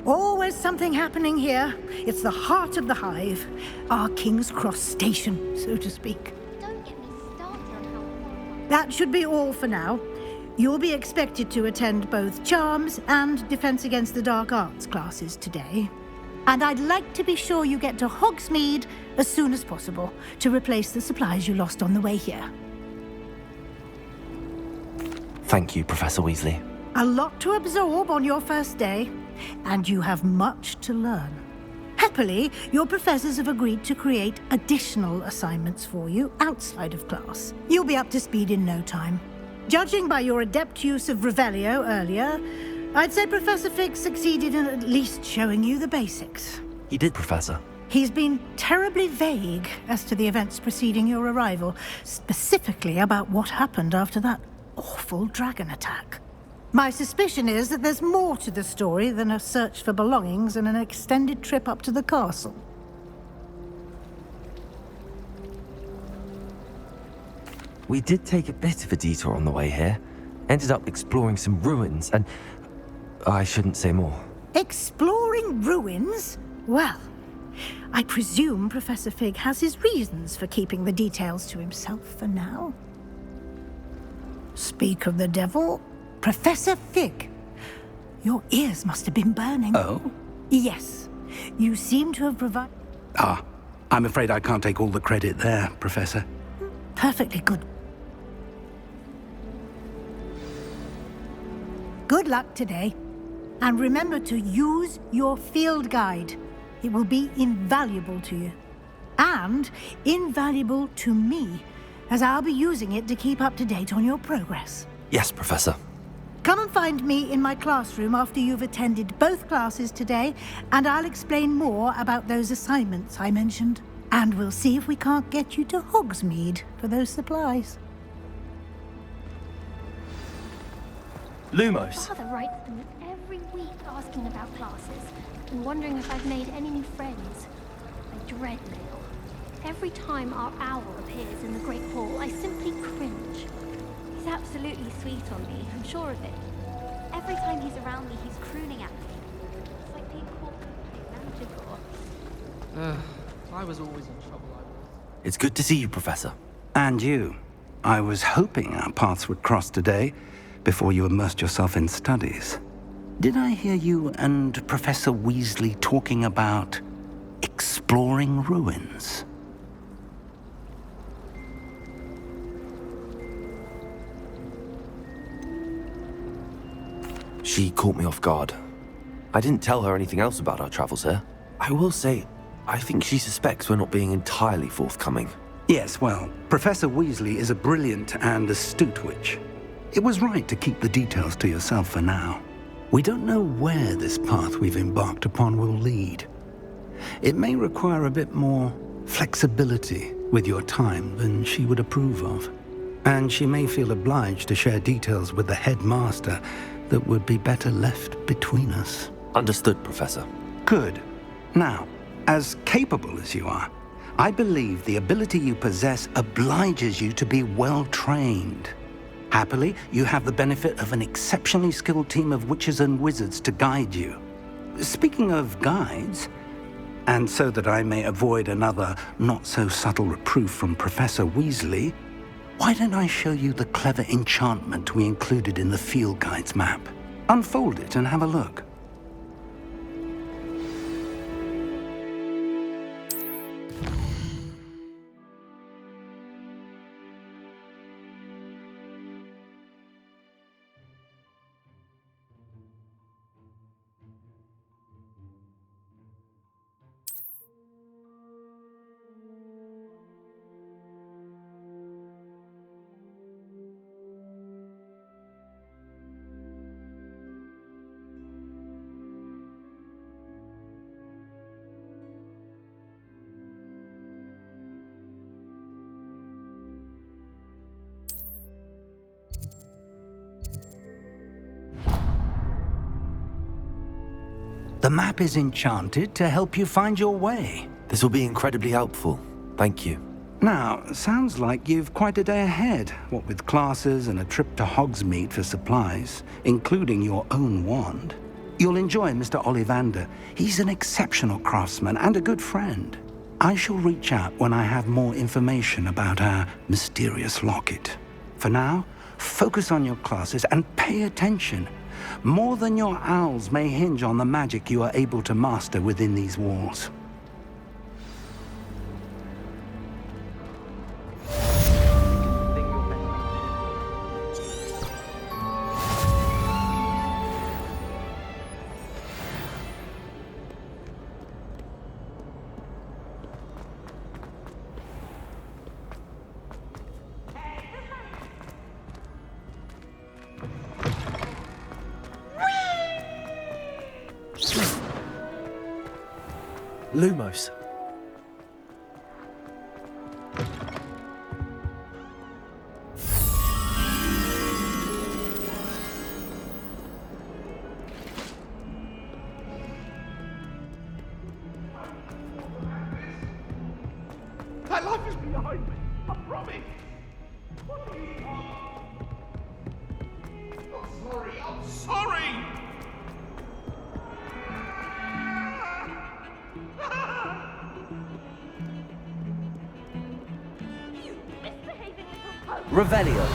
Always something happening here. It's the heart of the hive. Our King's Cross station, so to speak. Don't get me started on how... That should be all for now. You'll be expected to attend both Charms and Defense Against the Dark Arts classes today. And I'd like to be sure you get to Hogsmeade as soon as possible to replace the supplies you lost on the way here. Thank you, Professor Weasley. A lot to absorb on your first day, and you have much to learn. Happily, your professors have agreed to create additional assignments for you outside of class. You'll be up to speed in no time. Judging by your adept use of Revelio earlier, I'd say Professor Fig succeeded in at least showing you the basics. He did, Professor. He's been terribly vague as to the events preceding your arrival, specifically about what happened after that awful dragon attack. My suspicion is that there's more to the story than a search for belongings and an extended trip up to the castle. We did take a bit of a detour on the way here. Ended up exploring some ruins and... I shouldn't say more. Exploring ruins? Well, I presume Professor Fig has his reasons for keeping the details to himself for now. Speak of the devil, Professor Fig. Your ears must have been burning. Oh? Yes. You seem to have provided... I'm afraid I can't take all the credit there, Professor. Perfectly good. Good luck today. And remember to use your field guide. It will be invaluable to you. And invaluable to me, as I'll be using it to keep up to date on your progress. Yes, Professor. Come and find me in my classroom after you've attended both classes today, and I'll explain more about those assignments I mentioned. And we'll see if we can't get you to Hogsmeade for those supplies. Lumos. Father writes to me every week asking about classes and wondering if I've made any new friends. I dread Mail. Every time our owl appears in the Great Hall, I simply cringe. He's absolutely sweet on me, I'm sure of it. Every time he's around me, he's crooning at me. It's like being caught in a magical. I was always in trouble, I was. It's good to see you, Professor. And you. I was hoping our paths would cross today, before you immersed yourself in studies. Did I hear you and Professor Weasley talking about exploring ruins? She caught me off guard. I didn't tell her anything else about our travels here. I will say, I think she suspects we're not being entirely forthcoming. Yes, well, Professor Weasley is a brilliant and astute witch. It was right to keep the details to yourself for now. We don't know where this path we've embarked upon will lead. It may require a bit more flexibility with your time than she would approve of. And she may feel obliged to share details with the headmaster that would be better left between us. Understood, Professor. Good. Now, as capable as you are, I believe the ability you possess obliges you to be well-trained. Happily, you have the benefit of an exceptionally skilled team of witches and wizards to guide you. Speaking of guides, and so that I may avoid another not-so-subtle reproof from Professor Weasley, why don't I show you the clever enchantment we included in the field guide's map? Unfold it and have a look. The map is enchanted to help you find your way. This will be incredibly helpful. Thank you. Now, sounds like you've quite a day ahead, what with classes and a trip to Hogsmeade for supplies, including your own wand. You'll enjoy Mr. Ollivander. He's an exceptional craftsman and a good friend. I shall reach out when I have more information about our mysterious locket. For now, focus on your classes and pay attention. More than your owls may hinge on the magic you are able to master within these walls. Lumos. That life is behind me. I promise. I'm sorry. I'm sorry. Revelio.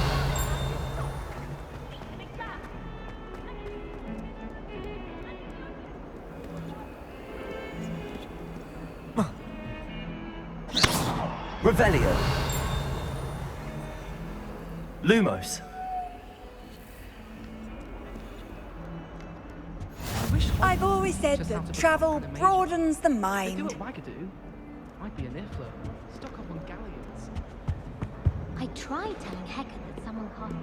Revelio. Lumos. I've always said Just have that to travel become an broadens the They do mind. what Wagadu. Might be an Ifla. Stuck up on galleons. I tried telling Hector that someone can't.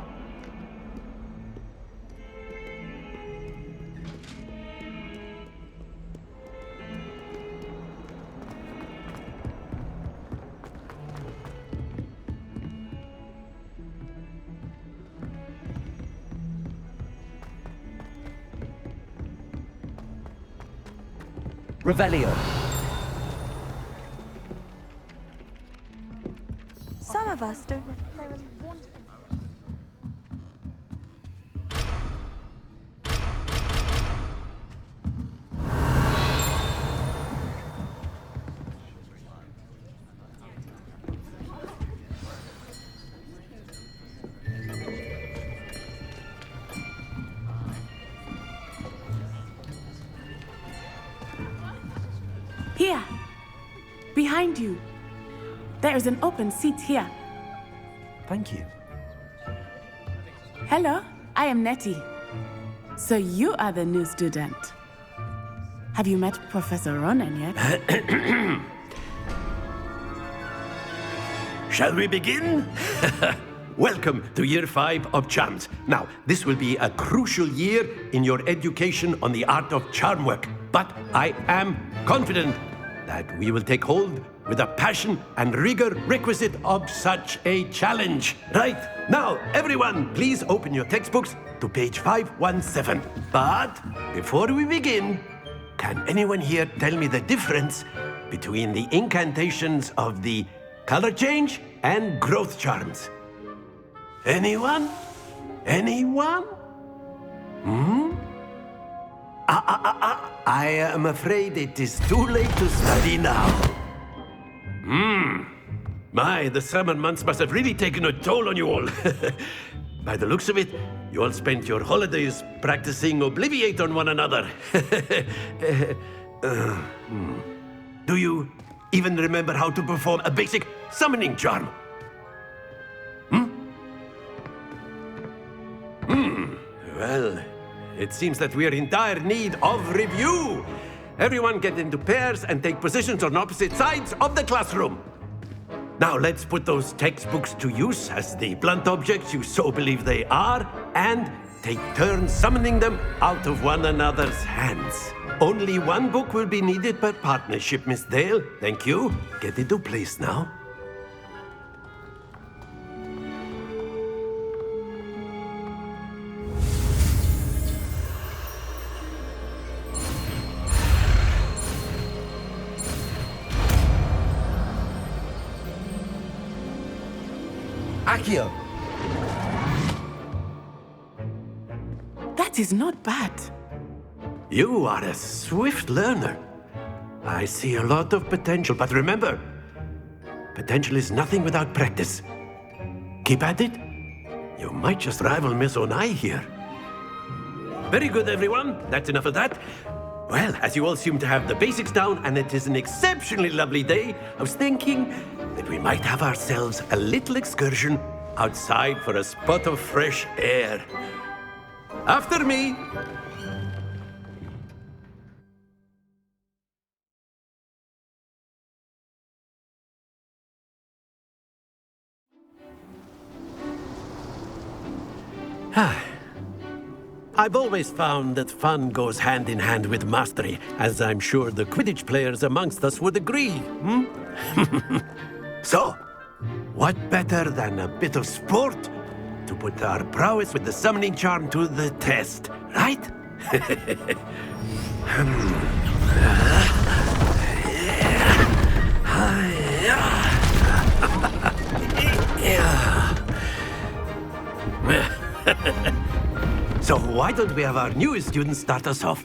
Revelio. Some of us don't. Here, behind you. There is an open seat here. Thank you. Hello, I am Nettie. So you are the new student. Have you met Professor Ronan yet? Shall we begin? Welcome to Year 5 of Charms. Now, this will be a crucial year in your education on the art of charm work. But I am confident that we will take hold with the passion and rigor requisite of such a challenge. Right, now, everyone, please open your textbooks to page 517. But before we begin, can anyone here tell me the difference between the incantations of the color change and growth charms? Anyone? Anyone? I am afraid it is too late to study now. My, the summer months must have really taken a toll on you all. By the looks of it, you all spent your holidays practicing Obliviate on one another. Do you even remember how to perform a basic summoning charm? Well, it seems that we are in dire need of review. Everyone get into pairs and take positions on opposite sides of the classroom. Now let's put those textbooks to use as the blunt objects you so believe they are, and take turns summoning them out of one another's hands. Only one book will be needed per partnership, Miss Dale. Thank you. Get into place now. Accio. That is not bad. You are a swift learner. I see a lot of potential, but remember, potential is nothing without practice. Keep at it. You might just rival Miss Onai here. Very good, everyone. That's enough of that. Well, as you all seem to have the basics down, and it is an exceptionally lovely day, I was thinking that we might have ourselves a little excursion outside for a spot of fresh air. After me. I've always found that fun goes hand in hand with mastery, as I'm sure the Quidditch players amongst us would agree. So, what better than a bit of sport to put our prowess with the summoning charm to the test, right? So why don't we have our newest student start us off?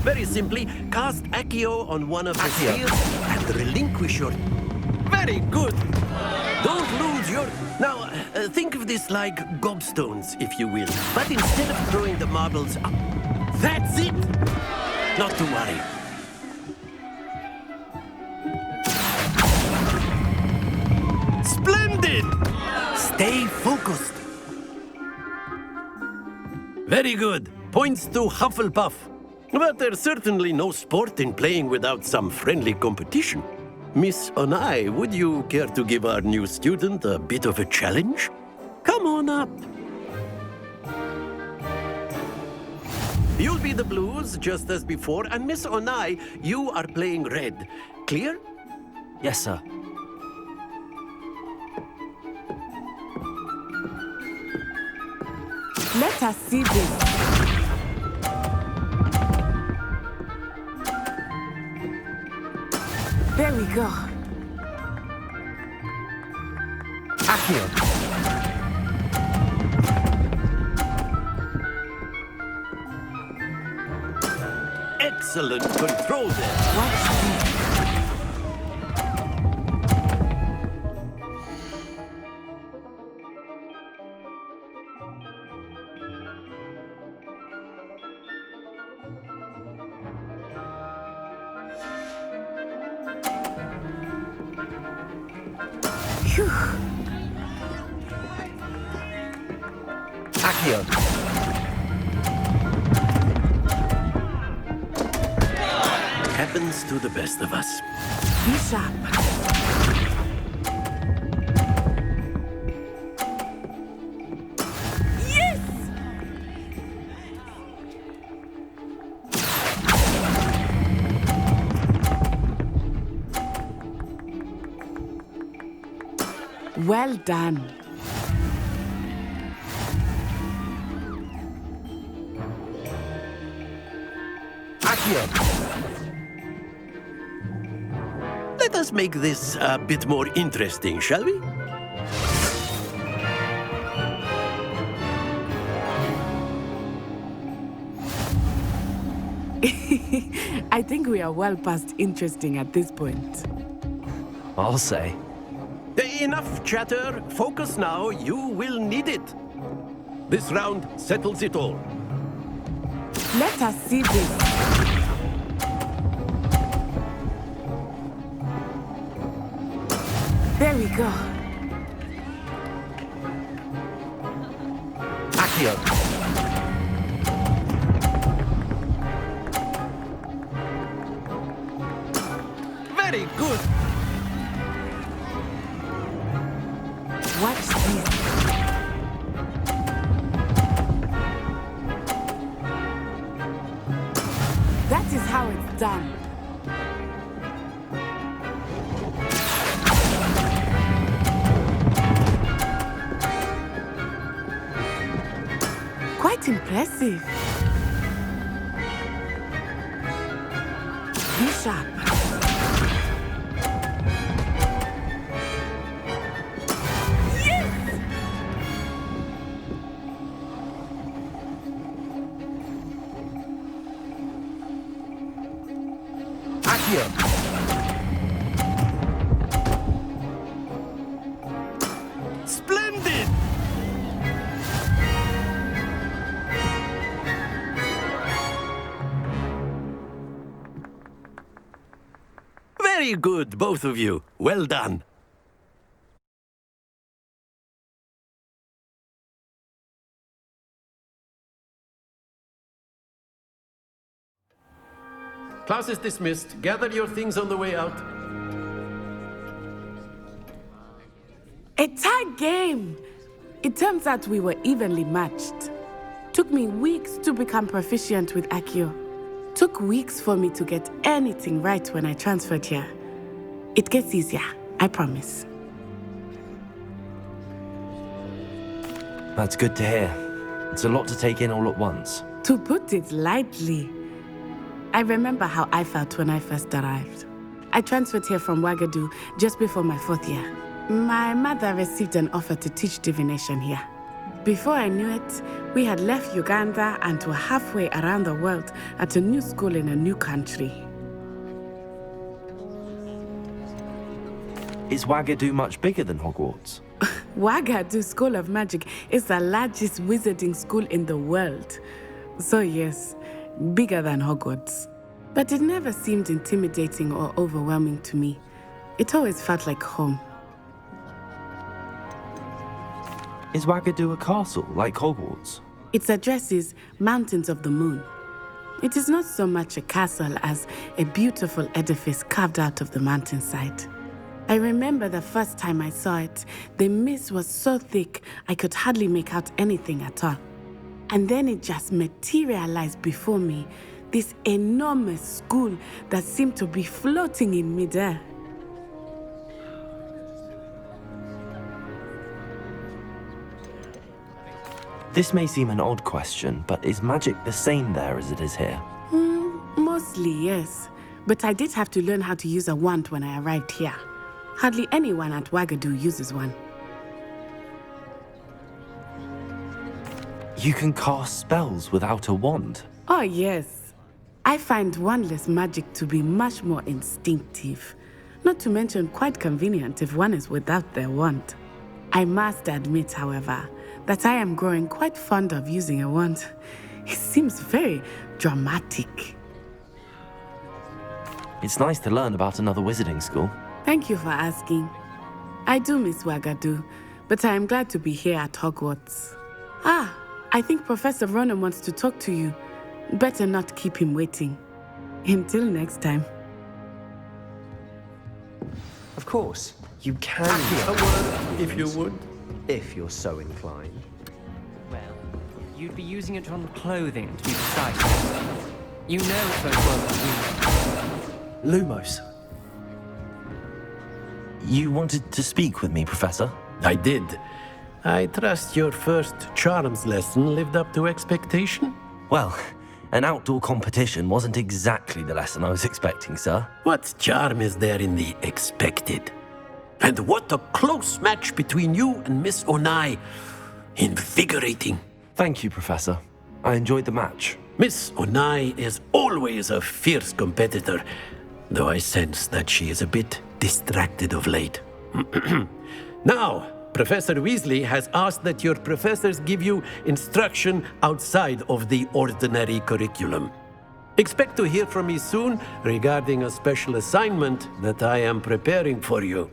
Very simply, cast Accio on one of the spheres and relinquish your... Very good! Don't lose your... Now, think of this like gobstones, if you will. But instead of throwing the marbles up... That's it! Not to worry. Splendid! Stay focused. Very good. Points to Hufflepuff. But there's certainly no sport in playing without some friendly competition. Miss Onai, would you care to give our new student a bit of a challenge? Come on up. You'll be the blues, just as before, and Miss Onai, you are playing red. Clear? Yes, sir. Let us see this. There we go. Accio. Excellent control there. Watch this. Accio. Happens to the best of us. Be sharp. Yes! Well done. Accio. Let us make this a bit more interesting, shall we? I think we are well past interesting at this point. I'll say. Enough chatter. Focus now. You will need it. This round settles it all. Let us see this. There we go. Accio. Very good. Watch this. That is how it's done. Quite impressive. Be sharp. Accio! Splendid! Very good, both of you. Well done. Class is dismissed. Gather your things on the way out. A tight game! It turns out we were evenly matched. Took me weeks to become proficient with Accio. Took weeks for me to get anything right when I transferred here. It gets easier, I promise. That's good to hear. It's a lot to take in all at once. To put it lightly, I remember how I felt when I first arrived. I transferred here from Ouagadougou just before my 4th year. My mother received an offer to teach divination here. Before I knew it, we had left Uganda and were halfway around the world at a new school in a new country. Is Ouagadougou much bigger than Hogwarts? Ouagadougou School of Magic is the largest wizarding school in the world. So yes, bigger than Hogwarts. But it never seemed intimidating or overwhelming to me. It always felt like home. Is Ouagadougou a castle, like Hogwarts? Its address is Mountains of the Moon. It is not so much a castle as a beautiful edifice carved out of the mountainside. I remember the first time I saw it, the mist was so thick I could hardly make out anything at all. And then it just materialized before me, this enormous school that seemed to be floating in midair. This may seem an odd question, but is magic the same there as it is here? Mostly, yes. But I did have to learn how to use a wand when I arrived here. Hardly anyone at Ouagadougou uses one. You can cast spells without a wand? Oh, yes. I find wandless magic to be much more instinctive. Not to mention quite convenient if one is without their wand. I must admit, however, that I am growing quite fond of using a wand. It seems very dramatic. It's nice to learn about another wizarding school. Thank you for asking. I do miss Ouagadougou, but I am glad to be here at Hogwarts. I think Professor Ronan wants to talk to you. Better not keep him waiting. Until next time. Of course, you can A word, if you would. if you're so inclined. Well, you'd be using it on clothing, to be precise. You know it won't work with you. Lumos. You wanted to speak with me, Professor? I did. I trust your first charms lesson lived up to expectation? Well, an outdoor competition wasn't exactly the lesson I was expecting, sir. What charm is there in the expected? And what a close match between you and Miss Onai. Invigorating. Thank you, Professor. I enjoyed the match. Miss Onai is always a fierce competitor, though I sense that she is a bit distracted of late. Now, Professor Weasley has asked that your professors give you instruction outside of the ordinary curriculum. Expect to hear from me soon regarding a special assignment that I am preparing for you.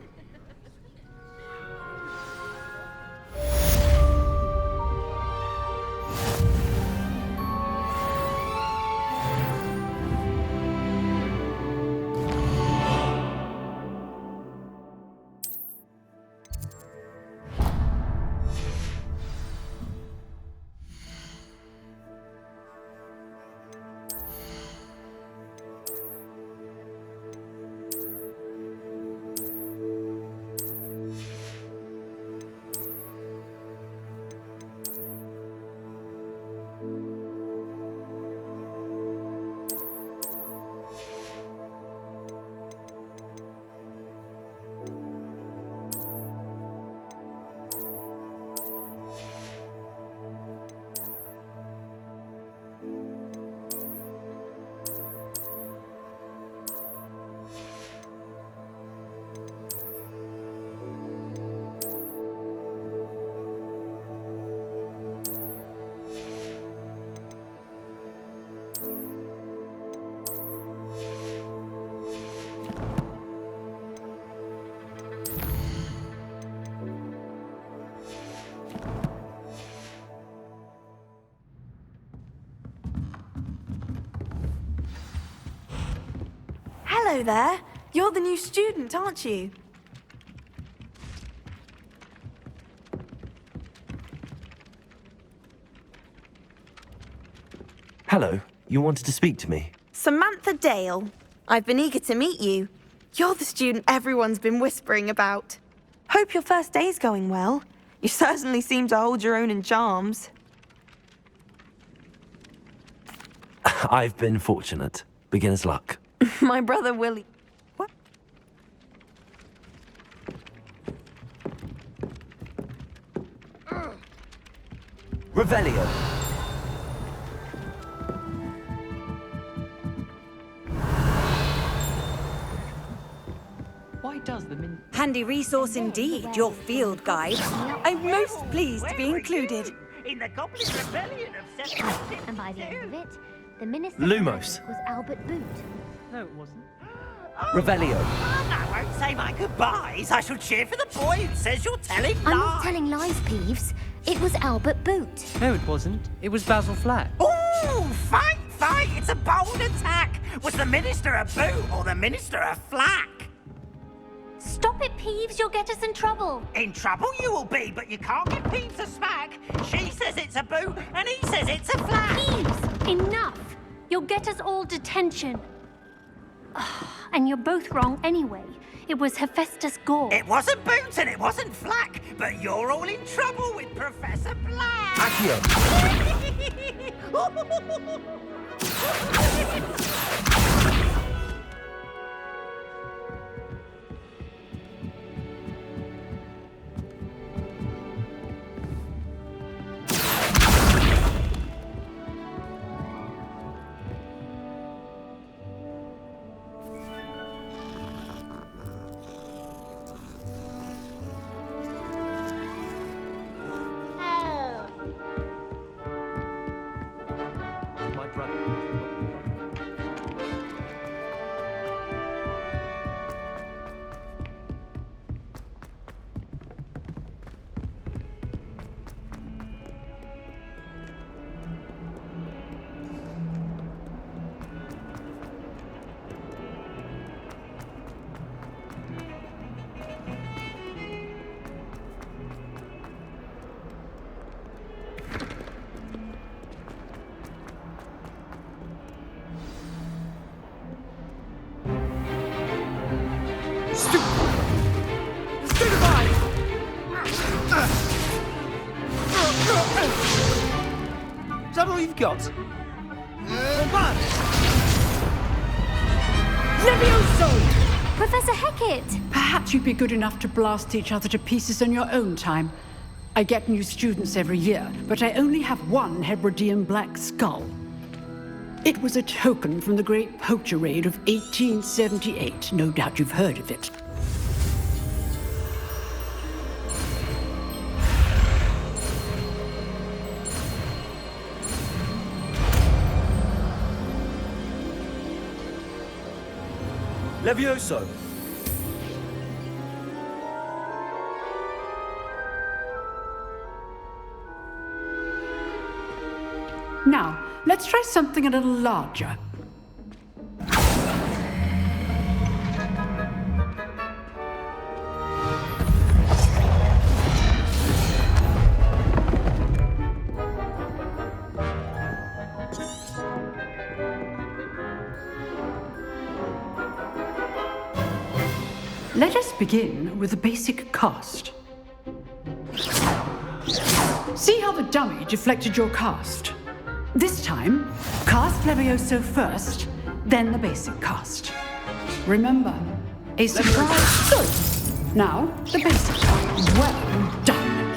Hello there. You're the new student, aren't you? Hello, you wanted to speak to me? Samantha Dale. I've been eager to meet you. You're the student everyone's been whispering about. Hope your first day's going well. You certainly seem to hold your own in charms. I've been fortunate. Beginner's luck. My brother Willie. What? Revelio. Why does the min... Handy resource indeed, your field guide. I'm most pleased to be included. In the Goblin Rebellion of 1752. And by the end of it, the minister Lumos. was Albert Boot. No, it wasn't. Revelio. I won't say my goodbyes. I shall cheer for the boy who says you're telling lies. I'm not telling lies, Peeves. It was Albert Boot. No, it wasn't. It was Basil Flack. Ooh, fight! It's a bold attack. Was the minister a boot or the minister a flack? Stop it, Peeves. You'll get us in trouble. In trouble you will be, but you can't give Peeves a smack. She says it's a boot and he says it's a flack. Peeves, enough. You'll get us all detention. And you're both wrong anyway. It was Hephaestus Gore. It wasn't boot and it wasn't flack, but you're all in trouble with Professor Black. Accio. My brother. Is that all you've got? Levioso! Professor Hecat! Perhaps you'd be good enough to blast each other to pieces in your own time. I get new students every year, but I only have one Hebridean black skull. It was a token from the Great Poacher Raid of 1878. No doubt you've heard of it. Levioso. Now, let's try something a little larger. Let us begin with the basic cast. See how the dummy deflected your cast? This time, cast Levioso first, then the basic cast. Remember, a surprise. Good. Now, the basic cast. Well done.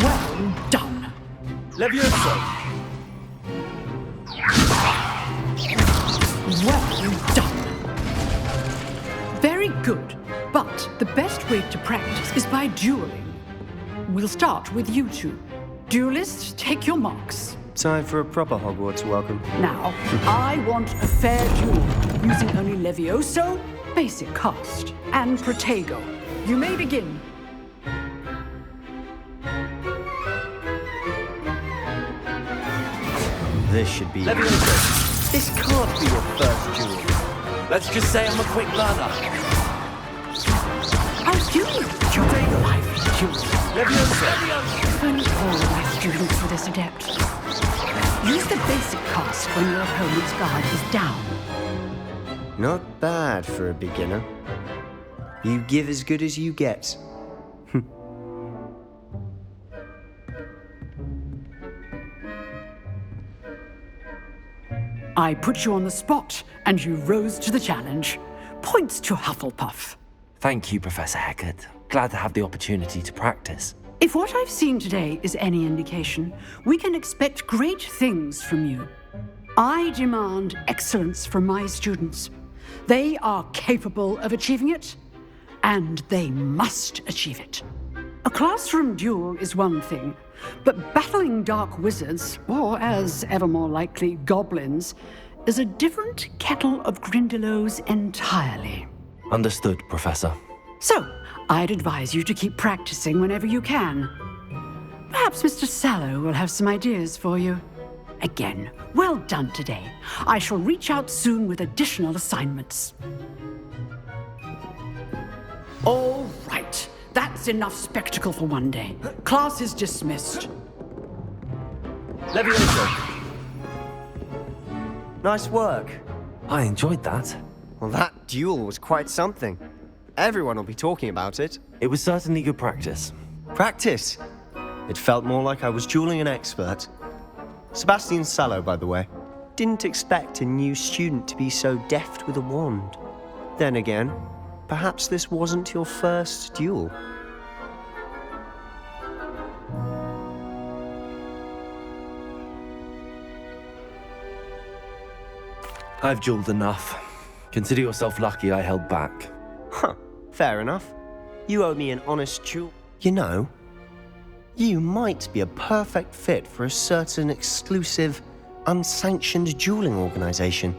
Well done. Levioso. Well done. Very good. But the best way to practice is by dueling. We'll start with you two. Duelists, take your marks. Time for a proper Hogwarts welcome. Now, I want a fair duel, using only Levioso, basic cast, and Protego. You may begin. This should be... Levioso. This can't be your first duel. Let's just say I'm a quick learner. I do enjoy life duels. If only all of my students were this adept. Use the basic cast when your opponent's guard is down. Not bad for a beginner. You give as good as you get. I put you on the spot, and you rose to the challenge. Points to Hufflepuff. Thank you, Professor Hecat. Glad to have the opportunity to practice. If what I've seen today is any indication, we can expect great things from you. I demand excellence from my students. They are capable of achieving it, and they must achieve it. A classroom duel is one thing, but battling dark wizards, or as ever more likely, goblins, is a different kettle of Grindylows entirely. Understood, Professor. So, I'd advise you to keep practicing whenever you can. Perhaps Mr. Sallow will have some ideas for you. Again, well done today. I shall reach out soon with additional assignments. All right. That's enough spectacle for one day. Class is dismissed. Levioso. Nice work. I enjoyed that. Well, that duel was quite something. Everyone will be talking about it. It was certainly good practice. Practice? It felt more like I was dueling an expert. Sebastian Sallow, by the way. Didn't expect a new student to be so deft with a wand. Then again, perhaps this wasn't your first duel. I've dueled enough. Consider yourself lucky I held back. Huh, fair enough. You owe me an honest duel. You know, you might be a perfect fit for a certain exclusive, unsanctioned dueling organization.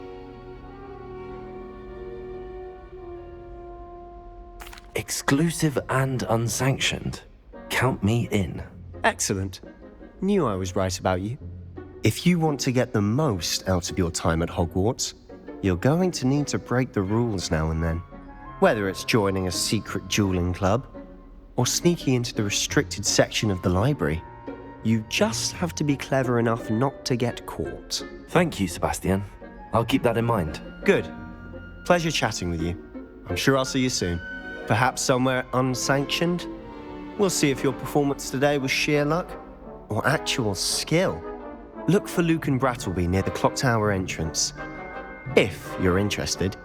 Exclusive and unsanctioned. Count me in. Excellent. Knew I was right about you. If you want to get the most out of your time at Hogwarts, you're going to need to break the rules now and then. Whether it's joining a secret dueling club, or sneaking into the restricted section of the library, you just have to be clever enough not to get caught. Thank you, Sebastian. I'll keep that in mind. Good. Pleasure chatting with you. I'm sure I'll see you soon. Perhaps somewhere unsanctioned? We'll see if your performance today was sheer luck or actual skill. Look for Luke and Brattleby near the clock tower entrance, if you're interested.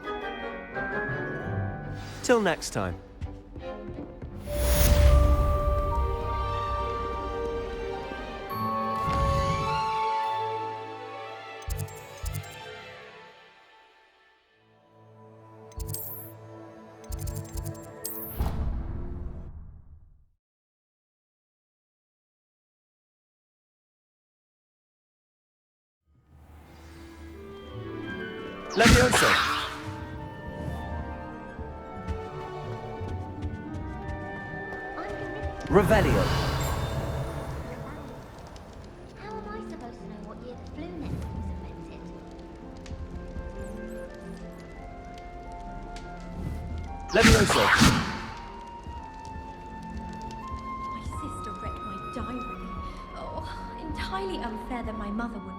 Till next time. Levioso! Revelio! How am I supposed to know what year the flu network was invented? Levioso! My sister read my diary. Oh, entirely unfair that my mother would let.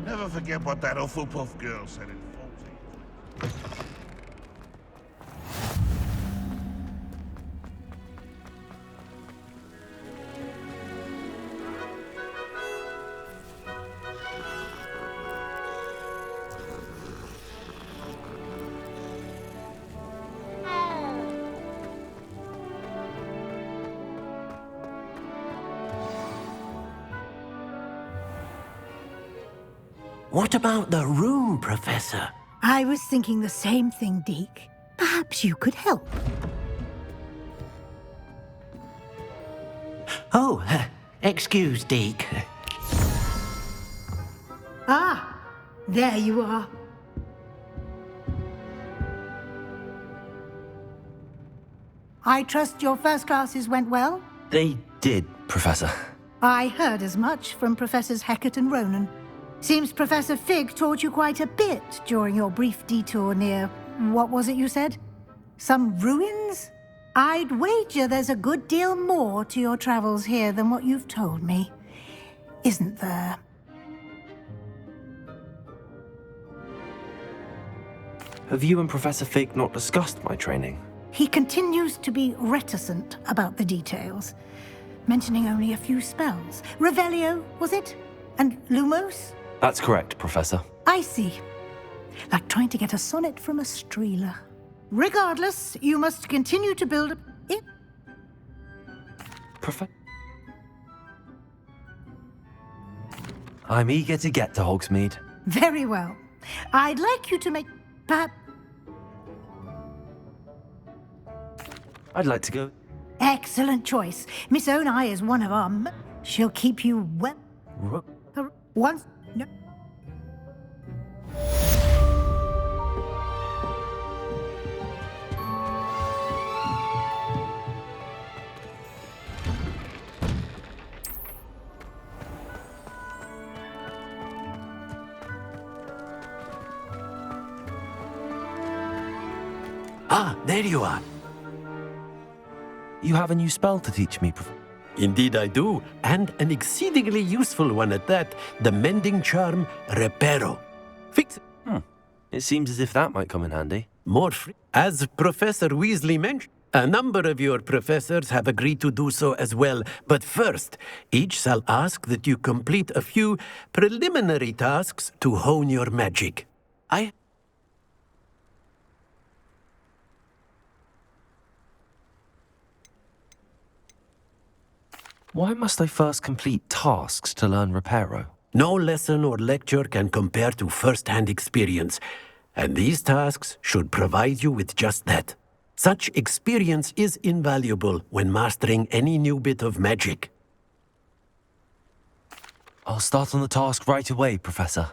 Never forget what that Hufflepuff girl said in 14. What about the room, Professor? I was thinking the same thing, Deke. Perhaps you could help. Oh, excuse, Deke. Ah, there you are. I trust your first classes went well? They did, Professor. I heard as much from Professors Hecat and Ronan. Seems Professor Fig taught you quite a bit during your brief detour near... what was it you said? Some ruins? I'd wager there's a good deal more to your travels here than what you've told me. Isn't there? Have you and Professor Fig not discussed my training? He continues to be reticent about the details, mentioning only a few spells. Revelio, was it? And Lumos? That's correct, Professor. I see. Like trying to get a sonnet from a streeler. Regardless, you must continue to build it. I'm eager to get to Hogsmeade. Very well. I'd like you to make... I'd like to go. Excellent choice. Miss Onai is one of our... She'll keep you well... Once... No. Ah, there you are. You have a new spell to teach me, Professor? Indeed I do, and an exceedingly useful one at that. The mending charm, Reparo. Fix it. It seems as if that might come in handy. More free. As Professor Weasley mentioned, a number of your professors have agreed to do so as well. But first, each shall ask that you complete a few preliminary tasks to hone your magic. Why must I first complete tasks to learn Reparo? No lesson or lecture can compare to first-hand experience, and these tasks should provide you with just that. Such experience is invaluable when mastering any new bit of magic. I'll start on the task right away, Professor.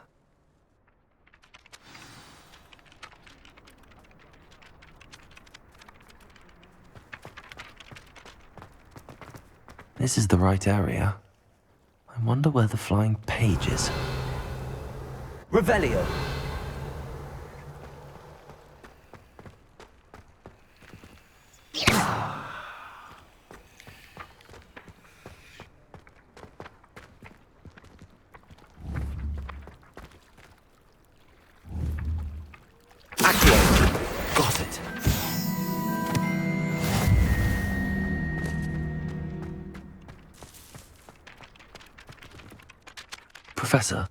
This is the right area. I wonder where the flying page is. Revelio! Got it. Professor,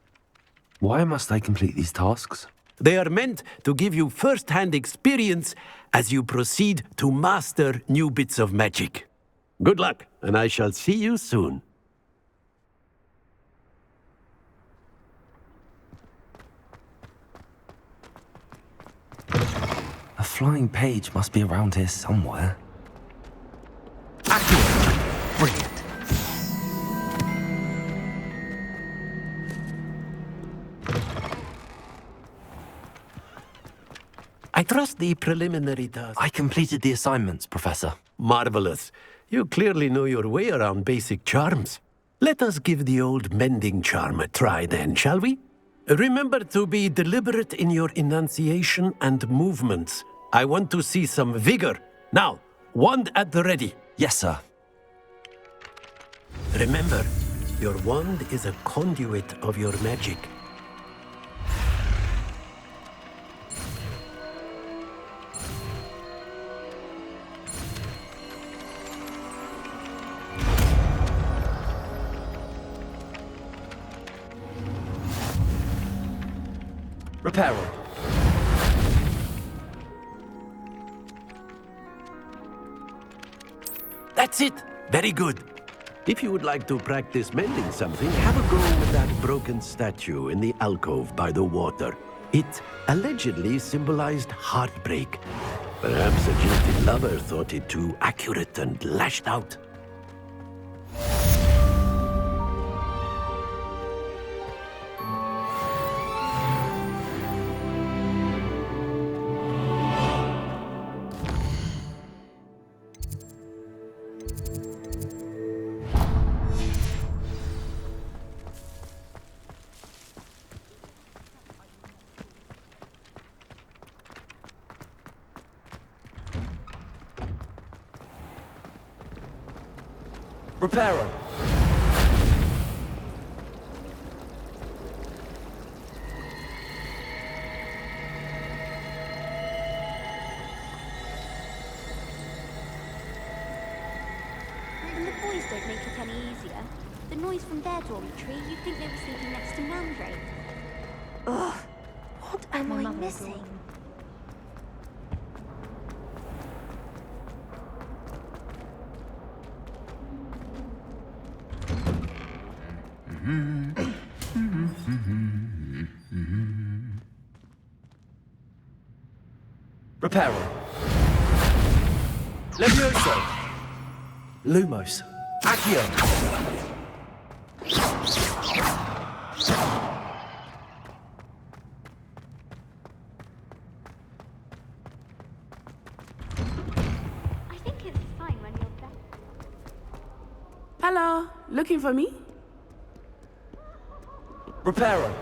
why must I complete these tasks? They are meant to give you first-hand experience as you proceed to master new bits of magic. Good luck, and I shall see you soon. A flying page must be around here somewhere. Brilliant. I trust the preliminary task. I completed the assignments, Professor. Marvelous. You clearly know your way around basic charms. Let us give the old mending charm a try then, shall we? Remember to be deliberate in your enunciation and movements. I want to see some vigor. Now, wand at the ready. Yes, sir. Remember, your wand is a conduit of your magic. Reparo. That's it. Very good. If you would like to practice mending something, have a go with that broken statue in the alcove by the water. It allegedly symbolized heartbreak. Perhaps a jilted lover thought it too accurate and lashed out. Repairer! And the boys don't make it any easier. The noise from their dormitory, you'd think they were sleeping next to Mandrake. Ugh, what am My I mother missing? Repairer! Levioso! Lumos! Accio! I think it's fine when you're back. Hello, looking for me? Repairer!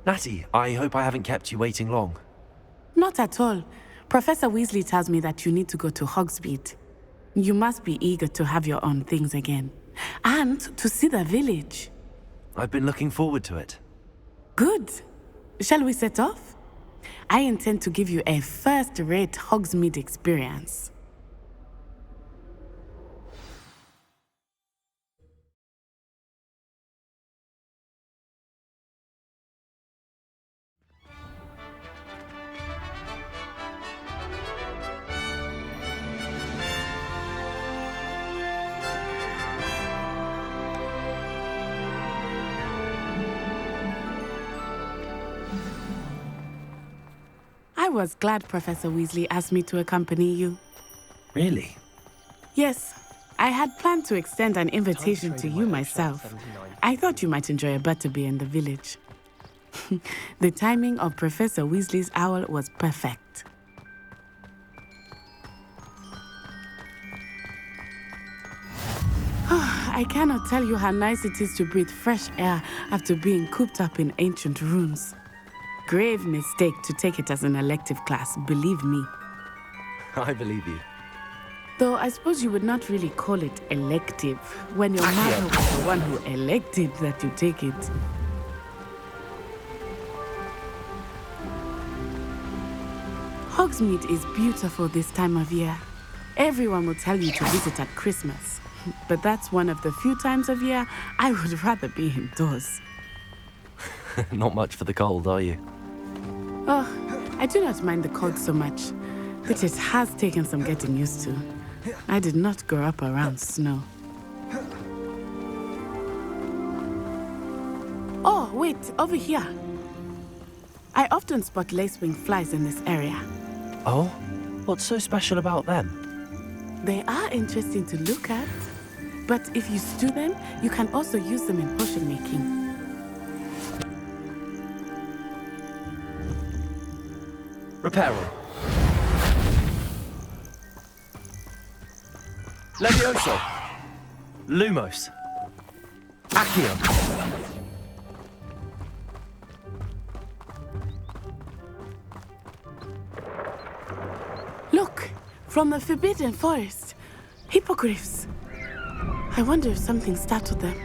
Natty, I hope I haven't kept you waiting long. Not at all. Professor Weasley tells me that you need to go to Hogsmeade. You must be eager to have your own things again. And to see the village. I've been looking forward to it. Good. Shall we set off? I intend to give you a first-rate Hogsmeade experience. I was glad Professor Weasley asked me to accompany you. Really? Yes, I had planned to extend an invitation to you myself. I thought you might enjoy a butterbeer in the village. The timing of Professor Weasley's owl was perfect. I cannot tell you how nice it is to breathe fresh air after being cooped up in ancient rooms. Grave mistake to take it as an elective class, believe me. I believe you. Though I suppose you would not really call it elective when your mother was the one who elected that you take it. Hogsmeade is beautiful this time of year. Everyone will tell you to visit at Christmas. But that's one of the few times of year I would rather be indoors. Not much for the cold, are you? Oh, I do not mind the cold so much, but it has taken some getting used to. I did not grow up around snow. Oh, wait, over here. I often spot lacewing flies in this area. Oh? What's so special about them? They are interesting to look at, but if you stew them, you can also use them in potion making. Repairer. Levioso. Lumos. Accio. Look, from the Forbidden Forest. Hippogriffs. I wonder if something startled them.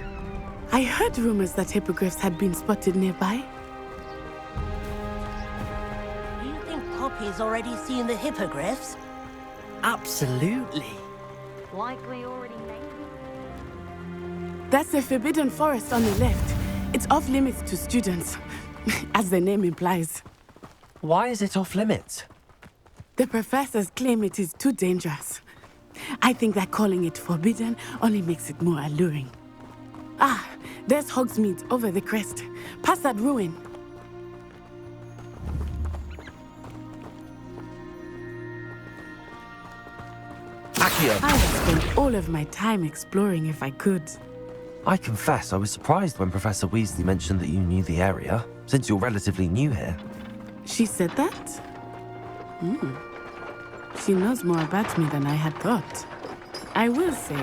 I heard rumors that hippogriffs had been spotted nearby. You think Poppy's already seen the hippogriffs? Absolutely. Like we already named. That's the Forbidden Forest on the left. It's off limits to students, as the name implies. Why is it off limits? The professors claim it is too dangerous. I think that calling it forbidden only makes it more alluring. Ah, there's Hogsmeade over the crest. Past that ruin. Accio! I would spend all of my time exploring if I could. I confess I was surprised when Professor Weasley mentioned that you knew the area, since you're relatively new here. She said that? She knows more about me than I had thought. I will say,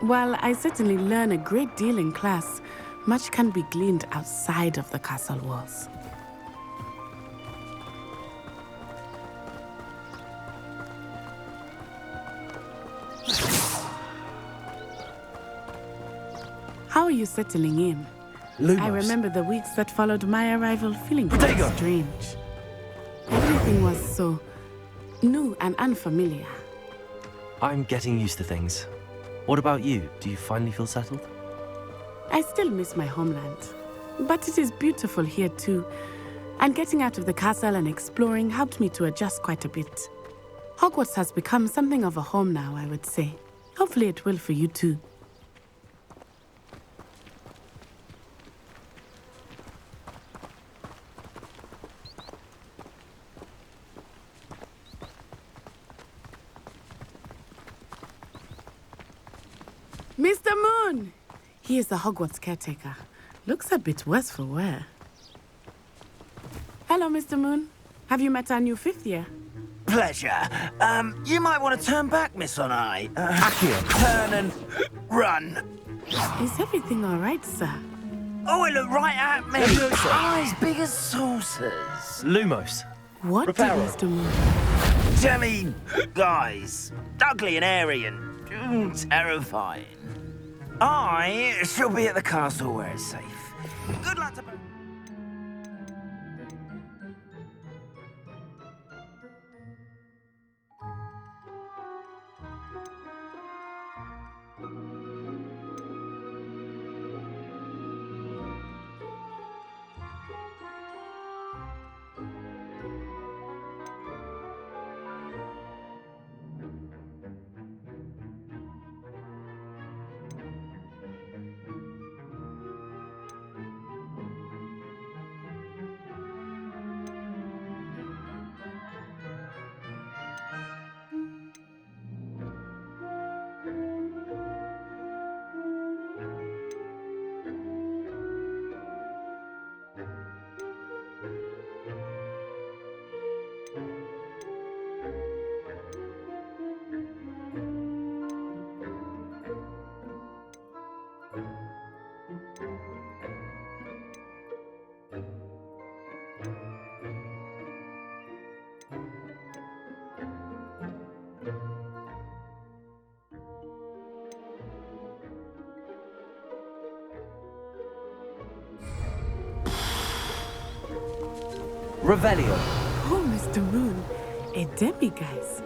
while I certainly learn a great deal in class, much can be gleaned outside of the castle walls. How are you settling in? Lumos. I remember the weeks that followed my arrival feeling quite strange. Everything was so new and unfamiliar. I'm getting used to things. What about you? Do you finally feel settled? I still miss my homeland, but it is beautiful here too. And getting out of the castle and exploring helped me to adjust quite a bit. Hogwarts has become something of a home now, I would say. Hopefully it will for you too. Mr. Moon! He is the Hogwarts caretaker. Looks a bit worse for wear. Hello, Mr. Moon. Have you met our new fifth year? Pleasure. You might want to turn back, Miss Onai. Accio! Turn and run. Is everything all right, sir? Oh, it looked right at me. Eyes big as saucers. Lumos. What did Mr. Moon? Jelly guys. Ugly and airy and terrifying. I shall be at the castle where it's safe. Good luck to both. Revelio. Oh, Mr. Moon, a demiguise.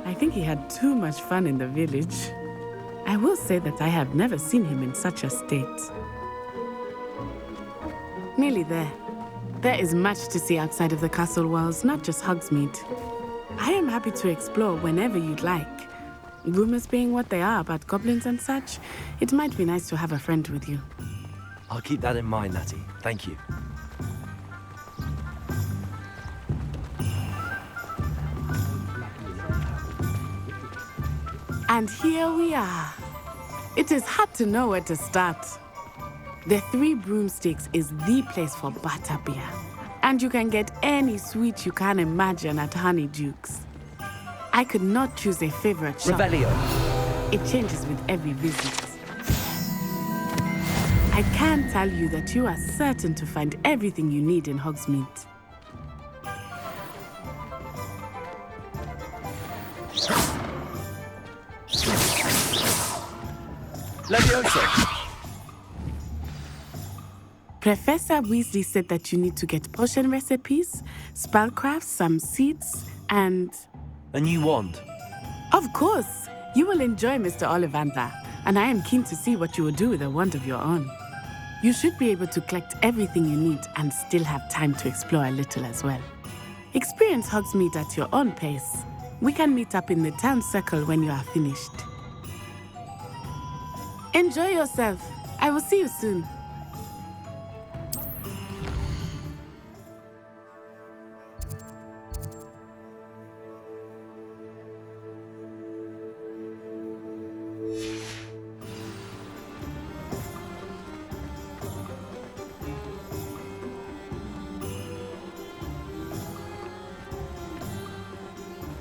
I think he had too much fun in the village. I will say that I have never seen him in such a state. Nearly there. There is much to see outside of the castle walls, not just Hogsmeade. I am happy to explore whenever you'd like. Rumors being what they are about goblins and such, it might be nice to have a friend with you. I'll keep that in mind, Natty. Thank you. And here we are. It is hard to know where to start. The Three Broomsticks is the place for butterbeer. And you can get any sweet you can imagine at Honeydukes. I could not choose a favorite shop. Revelio. It changes with every visit. I can tell you that you are certain to find everything you need in Hogsmeade. Levioso. Professor Weasley said that you need to get potion recipes, spellcrafts, some seeds, and... A new wand. Of course! You will enjoy Mr. Ollivander, and I am keen to see what you will do with a wand of your own. You should be able to collect everything you need and still have time to explore a little as well. Experience Hogsmeade at your own pace. We can meet up in the town circle when you are finished. Enjoy yourself. I will see you soon.